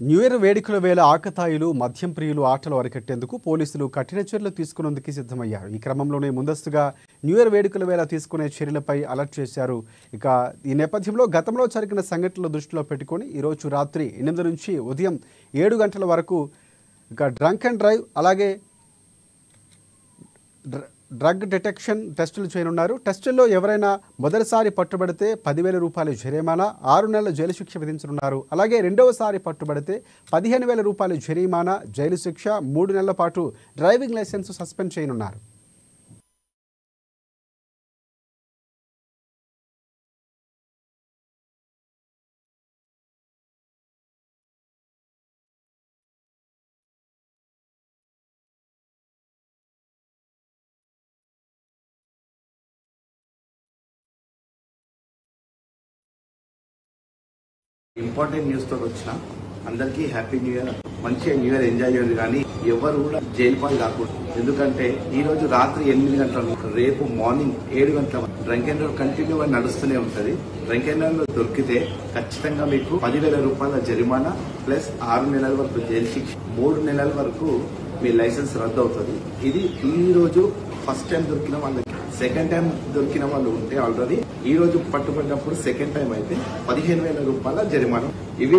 New year వేడుకల వేళ ఆకతాయిలు మద్యం ప్రియులు ఆటలు అరికట్టేందుకు పోలీసులు కఠిన చర్యలు తీసుకునేందుకు సిద్ధమయ్యారు. ఈ క్రమంలోనే ముందస్తుగా న్యూ ఇయర్ వేడుకల వేళ తీసుకునే చర్యలపై అలర్ట్ చేశారు. ఇక ఈ నేపథ్యంలో గతంలో జరిగిన సంఘటనలు దృష్టిలో పెట్టుకొని ఈరోజు రాత్రి 8 నుంచి ఉదయం 7 గంటల వరకు ఇక డ్రంక్ అండ్ డ్రైవ్ అలాగే డ్రగ్ డిటెక్షన్ టెస్టులు చేయనున్నారు. టెస్టుల్లో ఎవరైనా మొదటిసారి పట్టుబడితే 10,000 రూపాయల జరిమానా, 6 నెలల జైలు శిక్ష విధించనున్నారు. అలాగే రెండవసారి పట్టుబడితే 15,000 రూపాయల జరిమానా, జైలు శిక్ష, 3 నెలల పాటు డ్రైవింగ్ లైసెన్స్ సస్పెండ్ చేయనున్నారు. ఇంపార్టెంట్ న్యూస్ తో వచ్చిన అందరికీ హ్యాపీ న్యూ ఇయర్. మంచిగా న్యూ ఇయర్ ఎంజాయ్ చేయండి, కానీ ఎవరు కూడా జైలు పాలు కాకూడదు. ఎందుకంటే ఈ రోజు రాత్రి 8 గంటల రేపు మార్నింగ్ 7 గంటల డ్రంక్ అండ్ డ్రైవ్ కంటిన్యూగా నడుస్తూనే ఉంటది. డ్రంక్ అండ్ డ్రైవ్ దొరికితే ఖచ్చితంగా మీకు 10,000 రూపాయల జరిమానా ప్లస్ 6 నెలల వరకు జైలు శిక్ష, 3 నెలల వరకు మీ లైసెన్స్ రద్దు అవుతుంది. ఇది ఈ రోజు ఫస్ట్ టైం దొరికిన వాళ్ళకి. సెకండ్ టైం దొరికిన వాళ్ళు ఉంటే ఆల్రెడీ ఈ రోజు పట్టుబడినప్పుడు సెకండ్ టైం అయితే 15,000 రూపాయల జరిమానా. ఇవి